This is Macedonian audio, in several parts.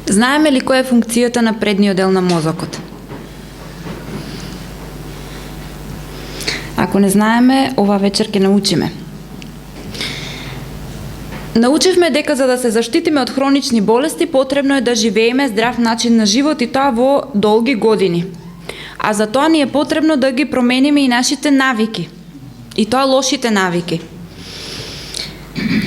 Знаеме ли која е функцијата на предниот дел на мозокот? Ако не знаеме, ова вечер ќе научиме. Научивме дека за да се заштитиме од хронични болести, потребно е да живееме здрав начин на живот и тоа во долги години. А за тоа ни е потребно да ги промениме и нашите навики. И тоа лошите навики.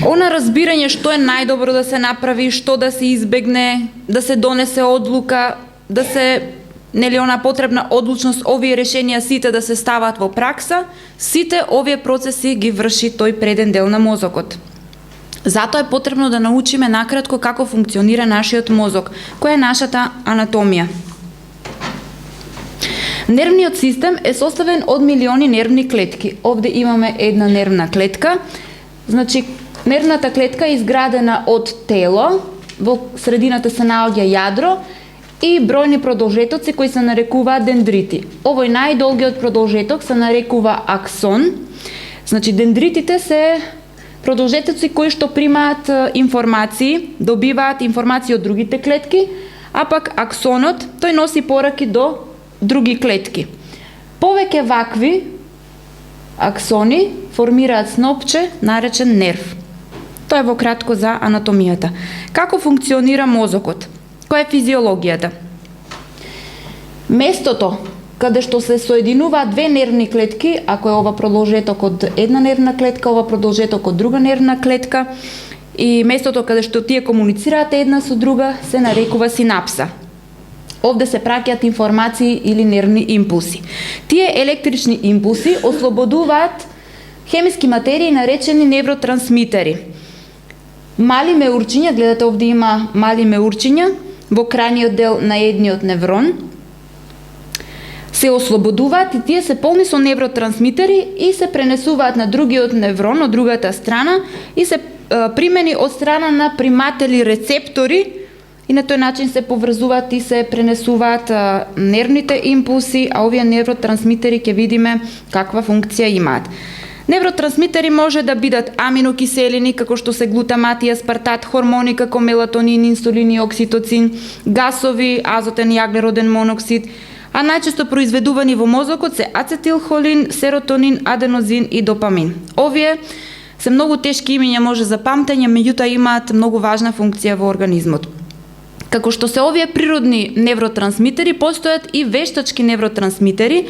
Она разбирање што е најдобро да се направи, што да се избегне, да се донесе одлука, да се она потребна одлучност, овие решенија сите да се стават во пракса, сите овие процеси ги врши тој преден дел на мозокот. Затоа е потребно да научиме накратко како функционира нашиот мозок, која е нашата анатомија. Нервниот систем е составен од милиони нервни клетки. Овде имаме една нервна клетка. Значи, нервната клетка е изградена од тело, во средината се наоѓа јадро и бројни продолжетоци кои се нарекуваат дендрити. Овој најдолгиот продолжеток се нарекува аксон. Значи, дендритите се продолжетоци кои што примаат информации, добиваат информации од другите клетки, а пак аксонот, тој носи пораки до други клетки. Повеќе вакви аксони формираат снопче, наречен нерв. Тоа е во кратко за анатомијата. Како функционира мозокот? Која е физиологијата? Местото каде што се соединуваат две нервни клетки, ако е ова продолжеток од една нервна клетка, ова продолжеток од друга нервна клетка, и местото каде што тие комуницираат една со друга, се нарекува синапса. Овде се праќаат информации или нервни импулси. Тие електрични импулси ослободуваат хемиски материи наречени невротрансмитери. Мали меурчиња, гледате овде има мали меурчиња во крајниот дел на едниот неврон, се ослободуваат и тие се полни со невротрансмитери и се пренесуваат на другиот неврон, од другата страна и се примени од страна на приматели рецептори и на тој начин се поврзуваат и се пренесуваат нервните импулси, а овие невротрансмитери ќе видиме каква функција имаат. Невротрансмитери може да бидат аминокиселини, како што се глутамат и аспартат, хормони како мелатонин, инсулин и окситоцин, гасови, азотен и јаглероден моноксид, а најчесто произведувани во мозокот се ацетилхолин, серотонин, аденозин и допамин. Овие се многу тешки имиња, може за памтење, меѓутоа имаат многу важна функција во организмот. Како што се овие природни невротрансмитери, постојат и вештачки невротрансмитери.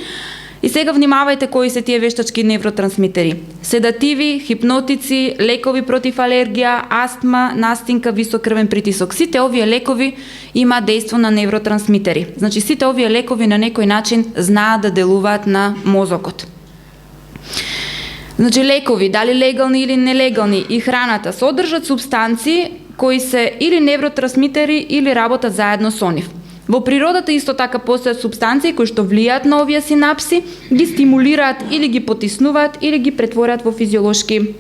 И сега внимавајте кои се тие вештачки невротрансмитери. Седативи, хипнотици, лекови против алергија, астма, настинка, висок крвен притисок. Сите овие лекови имаат дејство на невротрансмитери. Значи, сите овие лекови на некој начин знаат да делуваат на мозокот. Значи, лекови, дали легални или нелегални, и храната содржат супстанции кои се или невротрансмитери или работат заедно со нив. Во природата исто така постојат супстанции кои што влијаат на овие синапси, ги стимулираат или ги потиснуваат или ги претворат во физиолошки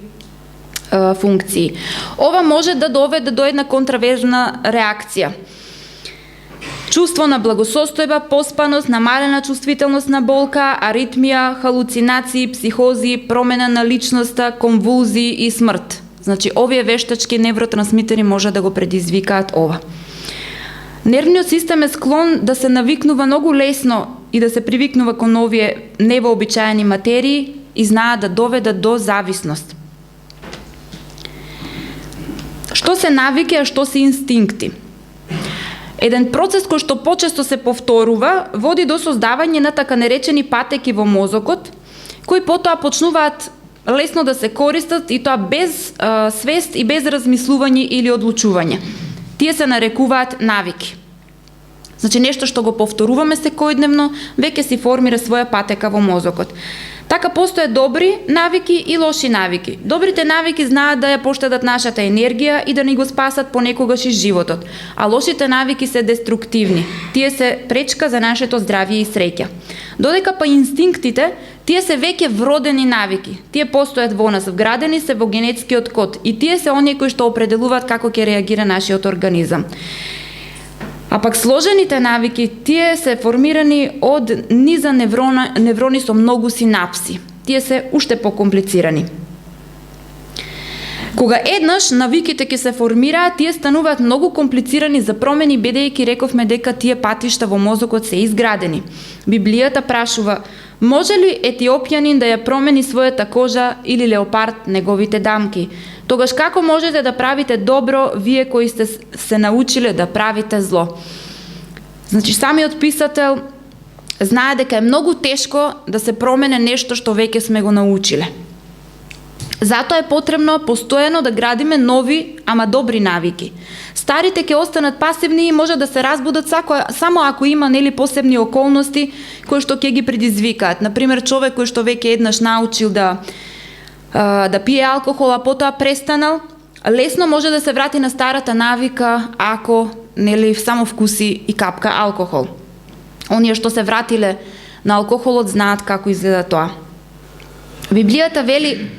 функции. Ова може да доведе до една контраверзна реакција. Чувство на благосостојба, поспаност, намалена чувствителност на болка, аритмија, халуцинации, психози, промена на личноста, конвулзии и смрт. Значи, овие вештачки невротрансмитери може да го предизвикаат ова. Нервниот систем е склон да се навикнува многу лесно и да се привикнува кон овие невообичаени материи и знаат да доведат до зависност. Што се навики, а што се инстинкти? Еден процес кој што почесто се повторува води до создавање на така наречени патеки во мозокот, кои потоа почнуваат лесно да се користат и тоа без свест и без размислување или одлучување. Тие се нарекуваат навики. Значи, нешто што го повторуваме секојдневно, веќе си формира своја патека во мозокот. Така постојат добри навики и лоши навики. Добрите навики знаат да ја поштедат нашата енергија и да ни го спасат понекогаш и животот, а лошите навики се деструктивни. Тие се пречка за нашето здравје и среќа. Додека па инстинктите, тие се веќе вродени навики. Тие постојат во нас, вградени се во генетскиот код и тие се оние кои што определуваат како ќе реагира нашиот организам. А пак сложените навики, тие се формирани од низа неврони со многу синапси. Тие се уште покомплицирани. Кога еднаш навиките ќе се формираат, тие стануваат многу комплицирани за промени, бидејќи рековме дека тие патишта во мозокот се изградени. Библијата прашува: може ли етиопјанин да ја промени својата кожа или леопард неговите дамки? Тогаш како можете да правите добро, вие кои сте се научиле да правите зло? Значи, самиот писател знае дека е многу тешко да се промене нешто што веќе сме го научиле. Затоа е потребно постојано да градиме нови, ама добри навики. Старите ќе останат пасивни и може да се разбудат само ако има посебни околности кои што ќе ги предизвикаат. Например, човек кој што веќе еднаш научил да пие алкохол, а потоа престанал, лесно може да се врати на старата навика ако само вкуси и капка алкохол. Оние што се вратиле на алкохолот знаат како изгледа тоа. Библијата вели: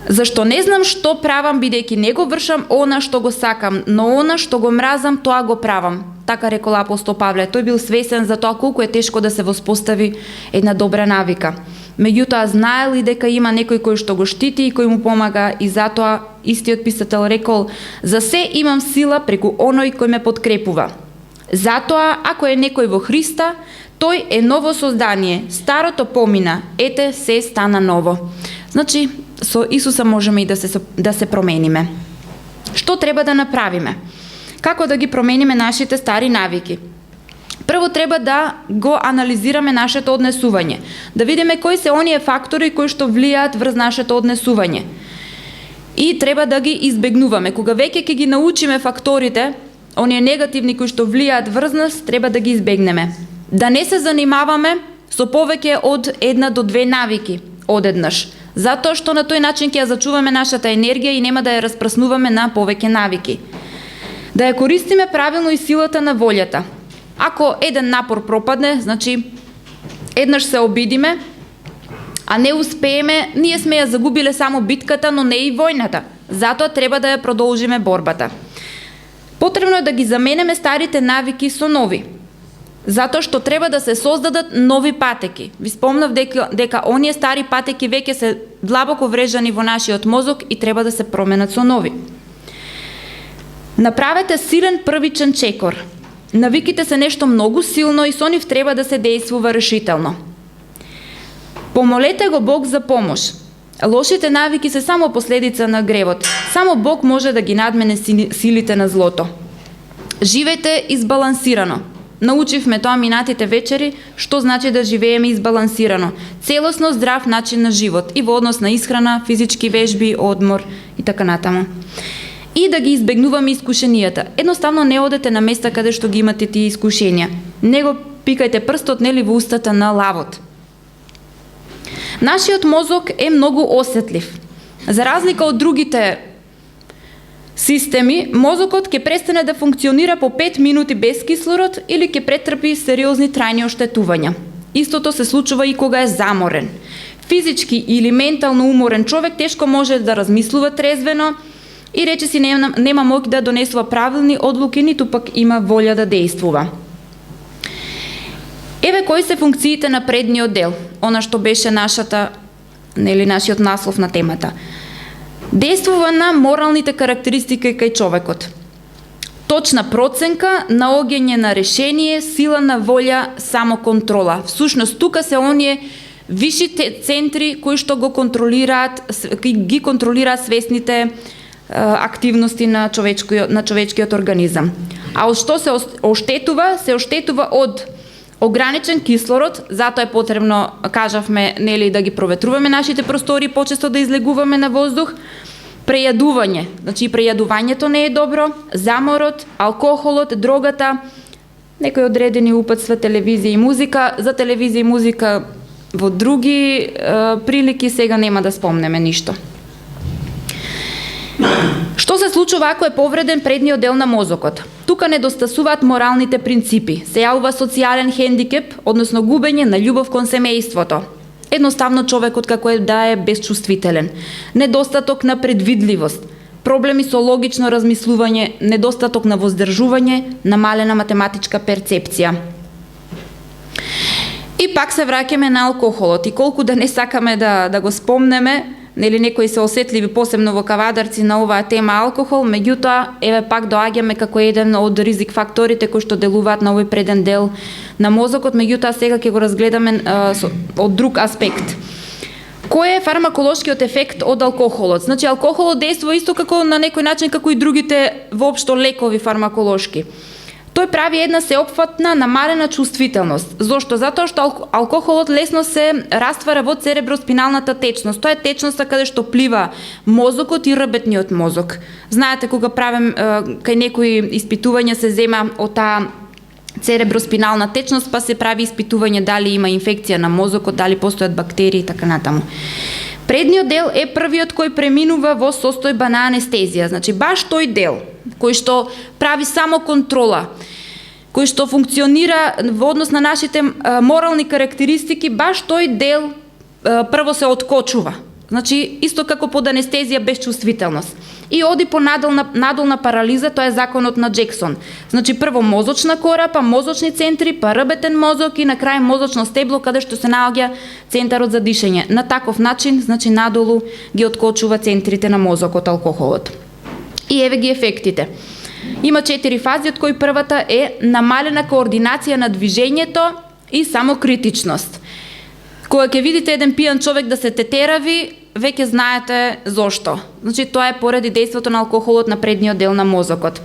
зашто не знам што правам, бидејќи не го вршам она што го сакам, но она што го мразам, тоа го правам. Така рекол апостол Павле. Тој бил свесен за тоа колку е тешко да се воспостави една добра навика. Меѓутоа знаел и дека има некој кој што го штити и кој му помага, и затоа истиот писател рекол: за се имам сила преку оној кој ме подкрепува. Затоа, ако е некој во Христа, тој е ново создание. Старото помина, ете се стана ново. Значи, со Исуса можеме и да се промениме. Што треба да направиме? Како да ги промениме нашите стари навики? Прво треба да го анализираме нашето однесување, да видиме кои се оние фактори кои што влијаат врз нашето однесување. И треба да ги избегнуваме. Кога веќе ќе ги научиме факторите, оние негативни кои што влијаат врз нас, треба да ги избегнеме. Да не се занимаваме со повеќе од 1 до 2 навики одеднаш, затоа што на тој начин ќе ја зачуваме нашата енергија и нема да ја распраснуваме на повеќе навики. Да ја користиме правилно и силата на волјата. Ако еден напор пропадне, значи еднаш се обидиме, а не успееме, ние сме ја загубиле само битката, но не и војната. Затоа треба да ја продолжиме борбата. Потребно е да ги заменеме старите навики со нови, затоа што треба да се создадат нови патеки. Ви спомнав дека оние стари патеки веќе се длабоко врежани во нашиот мозок и треба да се променат со нови. Направете силен првичен чекор. Навиките се нешто многу силно и со нив треба да се действува решително. Помолете го Бог за помош. Лошите навики се само последица на гревот. Само Бог може да ги надмене силите на злото. Живејте избалансирано. Научивме тоа минатите вечери, што значи да живееме избалансирано. Целосно здрав начин на живот и во однос на исхрана, физички вежби, одмор и така натаму. И да ги избегнуваме искушенијата. Едноставно не одете на места каде што ги имате тие искушенија. Не го пикајте прстот во устата на лавот. Нашиот мозок е многу осетлив. За разлика од другите системи, мозокот ќе престане да функционира по 5 минути без кислород или ќе претрпи сериозни трајни оштетувања. Истото се случува и кога е заморен. Физички или ментално уморен човек тешко може да размислува трезвено и речиси нема моќ да донесува правилни одлуки, ниту пак има волја да действува. Еве кои се функциите на предниот дел, она што беше нашиот наслов на темата. Действува на моралните карактеристики кај човекот. Точна проценка, наоѓање на решение, сила на волја, самоконтрола. Всушност тука се оние вишите центри кои што ги контролираат свесните активности на човечкиот организам. А од што се оштетува? Се оштетува од ограничен кислород, затоа е потребно, кажавме, да ги проветруваме нашите простори, почесто да излегуваме на воздух. Прејадување, значи прејадувањето не е добро, заморот, алкохолот, дрогата, некои одредени упатства, телевизија и музика. За телевизија и музика во други прилики сега нема да спомнеме ништо. Што се случува ако е повреден предниот дел на мозокот? Тука недостасуваат моралните принципи. Се јавува социјален хендикеп, односно губење на љубов кон семејството. Едноставно човекот како е да е безчувствителен. Недостаток на предвидливост, проблеми со логично размислување, недостаток на воздржување, намалена математичка перцепција. И пак се враќаме на алкохолот и колку да не сакаме да го спомнеме, нели некои се осетливи посебно во кавадарци на оваа тема алкохол, меѓутоа еве пак доаѓаме како еден од ризик факторите кои што делуваат на овој преден дел на мозокот, меѓутоа сега ќе го разгледаме од друг аспект. Кој е фармаколошкиот ефект од алкохолот? Значи алкохолот дејства исто како на некој начин како и другите воопшто лекови фармаколошки. Тој прави една сеопфатна намалена чувствителност. Зошто? Затоа што алкохолот лесно се раствара во цереброспиналната течност. Тоа е течноста каде што плива мозокот и рбетниот мозок. Знаете, кога правим кај некои испитувања се зема од таа цереброспинална течност, па се прави испитување дали има инфекција на мозокот, дали постојат бактерии и така натаму. Предниот дел е првиот кој преминува во состојба на анестезија. Значи баш тој дел кој што прави само контрола, кој што функционира во однос на нашите морални карактеристики, баш тој дел прво се откочува. Значи исто како под анестезија без чувствителност. И оди по надолна парализа, тоа е законот на Джексон. Значи прво мозочна кора, па мозочни центри, па рбетен мозок и на крај мозочно стебло каде што се наоѓа центарот за дишење. На таков начин, значи надолу ги откочува центрите на мозокот алкохолот. И еве ги ефектите. Има 4 фази, од кои првата е намалена координација на движењето и самокритичност. Кога ќе видите еден пијан човек да се тетерави, веќе знаете зошто. Значи тоа е поради дејството на алкохолот на предниот дел на мозокот.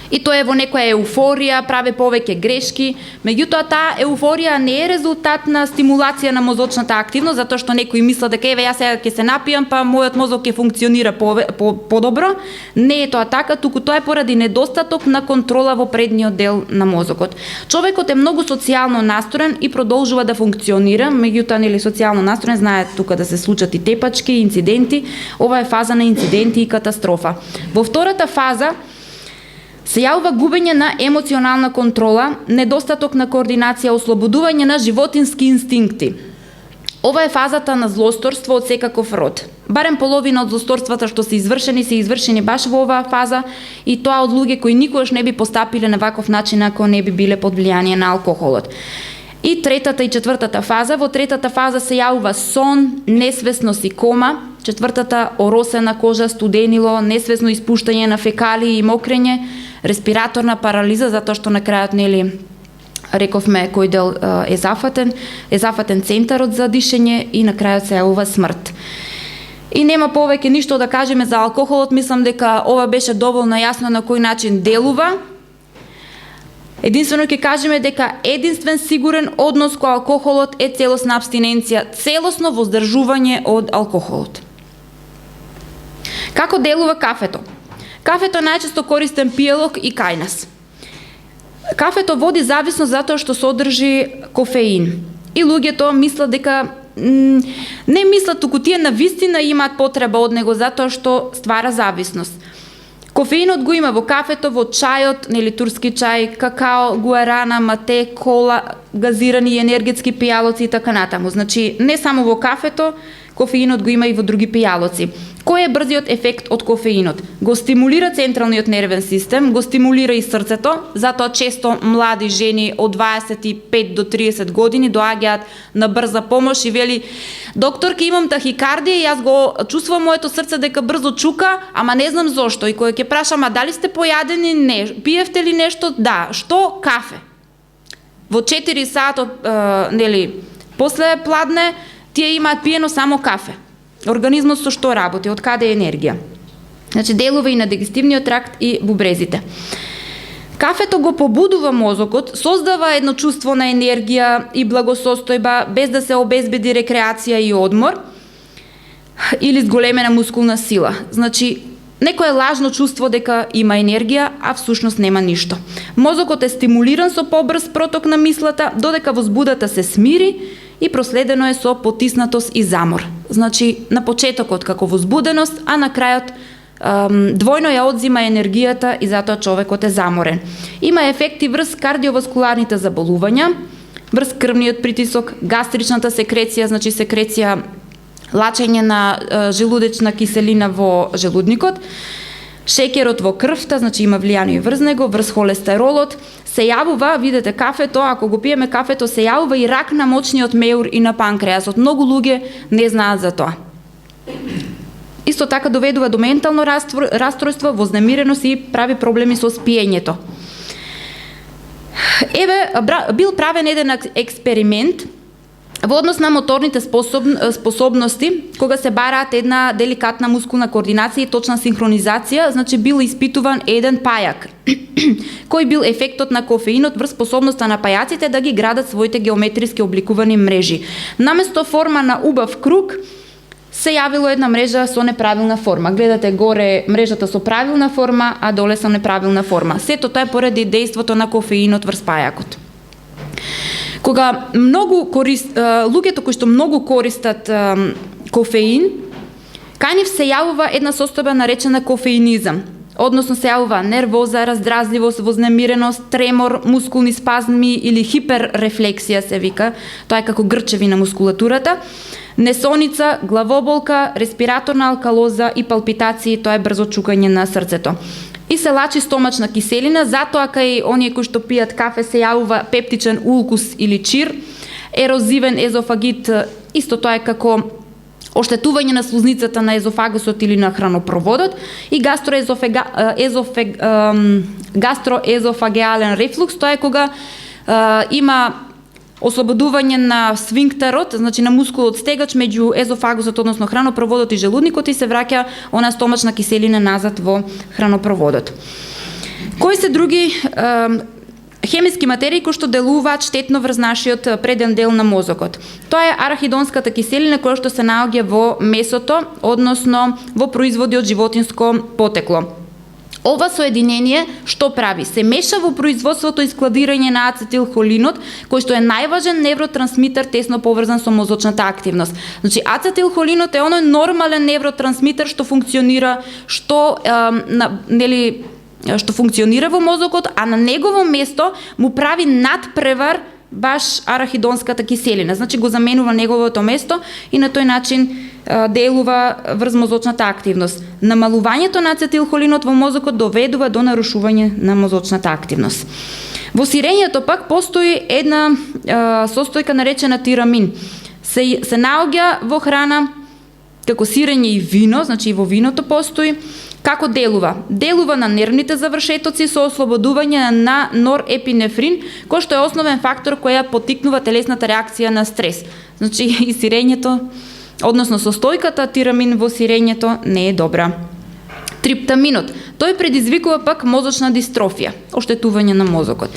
И тоа е во некоја еуфорија, прави повеќе грешки, меѓутоа таа еуфорија не е резултат на стимулација на мозочната активност, затоа што некои мислат дека еве јас сега ќе се напијам, па мојот мозок ќе функционира подобро. Не е тоа така, туку тоа е поради недостаток на контрола во предниот дел на мозокот. Човекот е многу социјално настроен и продолжува да функционира, меѓутоа нели социјално настроен знае тука да се случат и тепачки, инциденти. Ова е фаза на инциденти и катастрофа. Во втората фаза се јавува губење на емоционална контрола, недостаток на координација, ослободување на животински инстинкти. Ова е фазата на злосторство од секаков род. Барем половина од злосторствата што се извршени баш во оваа фаза, и тоа од луѓе кои никогаш не би постапиле на ваков начин ако не би биле под влијание на алкохолот. И третата и четвртата фаза. Во третата фаза се јавува сон, несвесност и кома. Четвртата оросена кожа, студенило, несвесно испуштање на фекалии и мокрење, респираторна парализа, затоа што на крајот нели рековме кој дел е зафатен центарот за дишење и на крајот се јавува смрт. И нема повеќе ништо да кажеме за алкохолот, мислам дека ова беше доволно јасно на кој начин делува. Единствено ќе кажеме дека единствен сигурен однос кон алкохолот е целосна абстиненција, целосно воздржување од алкохолот. Како делува кафето? Кафето е најчесто користен пијалок и кај нас. Кафето води зависност затоа што содржи кофеин. И луѓето мислат дека не мислат, туку тие навистина имаат потреба од него затоа што ствара зависност. Кофеинот го има во кафето, во чајот, нели турски чај, какао, гуарана, мате, кола, газирани и енергетски пијалоци и така натаму. Значи, не само во кафето, кофеинот го има и во други пијалоци. Кој е брзиот ефект од кофеинот? Го стимулира централниот нервен систем, го стимулира и срцето, затоа често млади жени од 25 до 30 години доаѓаат на брза помош и вели: "Докторке, имам тахикардија и јас го чувствувам моето срце дека брзо чука, ама не знам зошто." И кога ќе прашам: "А дали сте појадени?" "Не." "Пиевте ли нешто?" "Да." "Што?" "Кафе." Во 4 саат нели после пладне тие имаат пиено само кафе. Организмот со што работи, од каде е енергија? Значи делува и на дигестивниот тракт и бубрезите. Кафето го побудува мозокот, создава едно чувство на енергија и благосостојба без да се обезбеди рекреација и одмор или зголемена мускулна сила. Значи некое лажно чувство дека има енергија, а всушност нема ништо. Мозокот е стимулиран со побрз проток на мислата, додека возбудата се смири и проследено е со потиснатост и замор. Значи, на почетокот како возбуденост, а на крајот двојно ја одзима енергијата и затоа човекот е заморен. Има ефекти врз кардиоваскуларните заболувања, врз крвниот притисок, гастричната секреција, значи секреција лачење на желудечна киселина во желудникот, шеќерот во крвта, значи има влијание врз него, врз холестеролот, се јавува, видете кафето, ако го пиеме кафето, се јавува и рак на мочниот меур и на панкреасот. Многу луѓе не знаат за тоа. Исто така доведува до ментално расстройство, вознемиреност и прави проблеми со спиењето. Бил правен еден експеримент во однос на моторните способности, кога се бараат една деликатна мускулна координација и точна синхронизација, значи бил испитуван еден пајак. Кој бил ефектот на кофеинот врз способноста на пајаците да ги градат своите геометриски обликувани мрежи. Наместо форма на убав круг, се јавило една мрежа со неправилна форма. Гледате горе мрежата со правилна форма, а доле со неправилна форма. Сето тоа е поради дејството на кофеинот врз пајакот. Кога луѓето кои што многу користат кофеин, кај нив се јавува една состојба наречена кофеинизам. Односно се јавува нервоза, раздразливост, вознемиреност, тремор, мускулни спазми или хиперрефлексија се вика, тоа е како грчеви на мускулатурата, несоница, главоболка, респираторна алкалоза и палпитации, тоа е брзо чукање на срцето. И се лачи стомачна киселина, затоа кај оние кои што пијат кафе се јавува пептичен улкус или чир, ерозивен езофагит, исто тоа е како оштетување на слузницата на езофагусот или на хранопроводот, и гастроезофагеален рефлукс, тоа е кога има ослободување на сфинктерот, значи на мускулот стегач меѓу езофагусот, односно хранопроводот и желудникот, и се враќа она стомачна киселина назад во хранопроводот. Кои се други хемиски материи кои што делуваат штетно врз нашиот преден дел на мозокот? Тоа е арахидонската киселина која што се наоѓа во месото, односно во производи од животинско потекло. Ова соединение што прави? Се меша во производството и складирање на ацетилхолинот, кој што е најважен невротрансмитер тесно поврзан со мозочната активност. Значи ацетилхолинот е оној нормален невротрансмитер што функционира, што функционира во мозокот, а на негово место му прави надпревар баш арахидонската киселина. Значи го заменува неговото место и на тој начин делува врз мозочната активност. Намалувањето на ацетилхолинот во мозокот доведува до нарушување на мозочната активност. Во сирењето пак постои една состојка наречена тирамин. Се наоѓа во храна како сирење и вино, значи и во виното постои. Како делува? Делува на нервните завршетоци со ослободување на норепинефрин, кој што е основен фактор која поттикнува телесната реакција на стрес. Значи и сирењето, односно состојката тирамин во сирењето не е добра. Триптаминот, тој предизвикува пак мозочна дистрофија, оштетување на мозокот.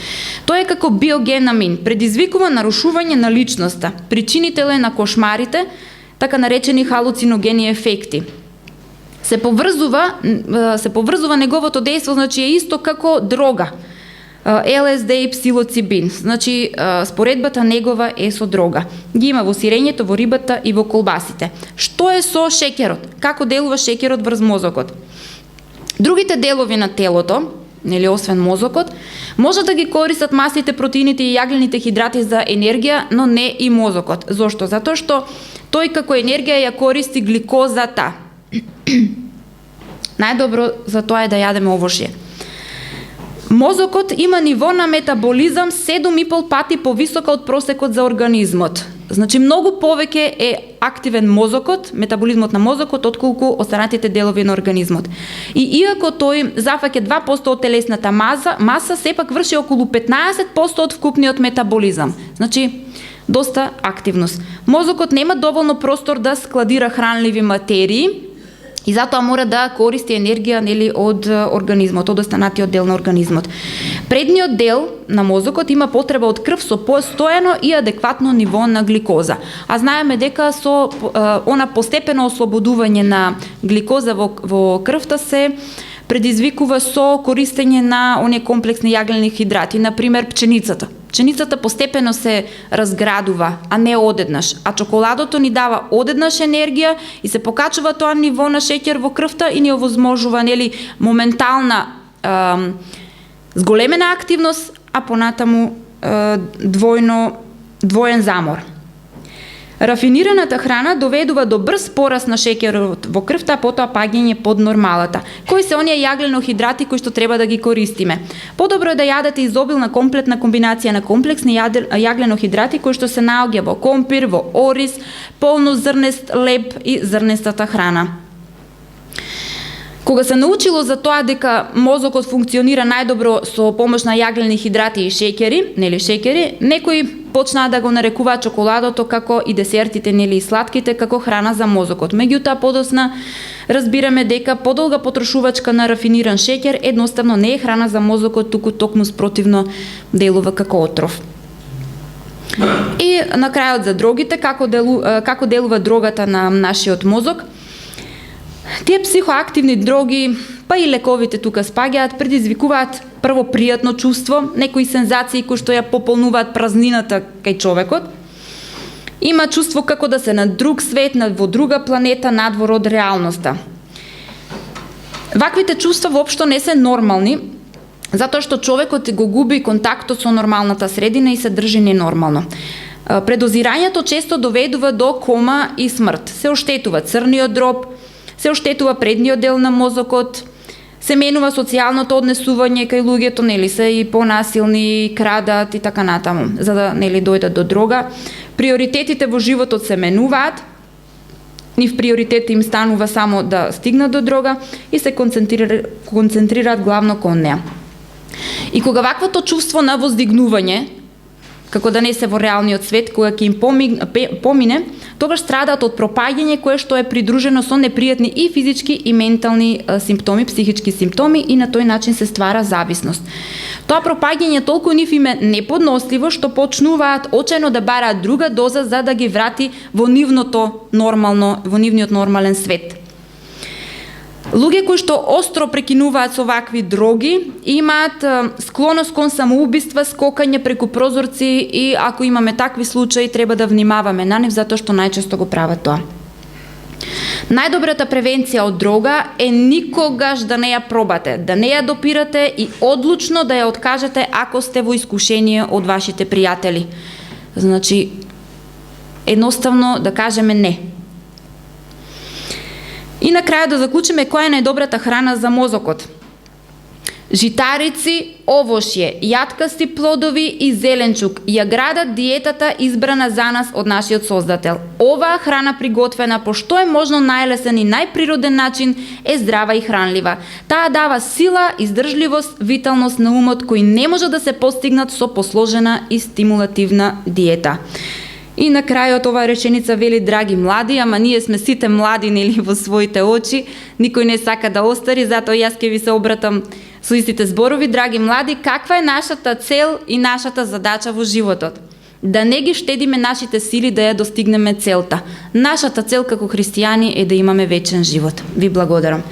Тој е како биогенамин, предизвикува нарушување на личноста, причинител е на кошмарите, така наречени халуциногени ефекти. Се поврзува неговото дејство, значи е исто како дрога. ЛСД и псилоцибин, значи споредбата негова е со дрога. Ги има во сирењето, во рибата и во колбасите. Што е со шеќерот? Како делува шеќерот врз мозокот? Другите делови на телото, нели освен мозокот, може да ги користат масите, протеините и јаглените хидрати за енергија, но не и мозокот. Зошто? Затоа што тој како енергија ја користи гликозата. Најдобро за тоа е да јадеме овошје. Мозокот има ниво на метаболизам 7,5 пати повисока од просекот за организмот. Значи многу повеќе е активен мозокот, метаболизмот на мозокот, отколку останатите делови на организмот. И иако тој зафаќа 2% од телесната маса, сепак врши околу 15% од вкупниот метаболизам. Значи доста активност. Мозокот нема доволно простор да складира хранливи материи, и затоа мора да користи енергија од организмот, од останатиот дел на организмот. Предниот дел на мозокот има потреба од крв со постојано и адекватно ниво на гликоза. А знаеме дека со она постепено ослободување на гликоза во крвта се предизвикува со користење на оние комплексни јаглени хидрати, например пченицата. Пченицата постепено се разградува, а не одеднаш, а чоколадото ни дава одеднаш енергија и се покачува тоа ниво на шеќер во крвта и ни овозможува моментална зголемена активност, а понатаму двоен замор. Рафинираната храна доведува до брз пораст на шеќерот во крвта, а потоа паѓање под нормалата. Кои се оние јагленохидрати кои што треба да ги користиме? Подобро е да јадете изобилна комплетна комбинација на комплексни јагленохидрати кои што се наоѓа во компир, во ориз, полнозрнест леб и зрнестата храна. Кога се научило за тоа дека мозокот функционира најдобро со помош на јаглени хидрати и шеќери, некои почнаа да го нарекуваат чоколадото како и десертите, и сладките како храна за мозокот. Меѓутоа подосна разбираме дека подолга потрошувачка на рафиниран шеќер едноставно не е храна за мозокот, туку токму спротивно делува како отров. И на крајот за дрогите, како делува дрогата на нашиот мозок. Тие психоактивни дроги, па и лековите тука спаѓаат, предизвикуваат прво пријатно чувство, некои сензации кои што ја пополнуваат празнината кај човекот. Има чувство како да се на друг свет, во друга планета, надвор од реалноста. Ваквите чувства воопшто не се нормални, затоа што човекот го губи контактот со нормалната средина и се држи ненормално. Предозирањето често доведува до кома и смрт. Се оштетува црниот дроб, се оштетува предниот дел на мозокот, се менува социјалното однесување кај луѓето, се и понасилни, крадат и така натаму, за да дојдат до дрога. Приоритетите во животот се менуваат, нив приоритет им станува само да стигнат до дрога и се концентрираат главно кон неа. И кога ваквото чувство на воздигнување, како да не се во реалниот свет, кога ќе им помине, тогаш страдаат од пропаѓање кое што е придружено со непријатни и физички и ментални симптоми, психички симптоми, и на тој начин се ствара зависност. Тоа пропаѓање толку нив им е неподносливо што почнуваат очајно да бараат друга доза за да ги врати во нивниот нормален свет. Луѓе кои што остро прекинуваат со вакви дроги имаат склоност кон самоубиства, скокање преку прозорци, и ако имаме такви случаи треба да внимаваме на нив затоа што најчесто го прават тоа. Најдобрата превенција од дрога е никогаш да не ја пробате, да не ја допирате и одлучно да ја откажете ако сте во искушение од вашите пријатели. Значи, едноставно да кажеме не. И на крај да заклучиме која е најдобрата храна за мозокот. Житарици, овошје, јаткасти плодови и зеленчук ја градат диетата избрана за нас од нашиот Создател. Оваа храна приготвена по што е можно најлесен и најприроден начин е здрава и хранлива. Таа дава сила, издржливост, виталност на умот кои не може да се постигнат со посложена и стимулативна диета. И на крајот оваа реченица вели: драги млади, ама ние сме сите млади во своите очи, никој не сака да остари, затоа јас ќе ви се обратам со истите зборови. Драги млади, каква е нашата цел и нашата задача во животот? Да не ги штедиме нашите сили да ја достигнеме целта. Нашата цел како христијани е да имаме вечен живот. Ви благодарам.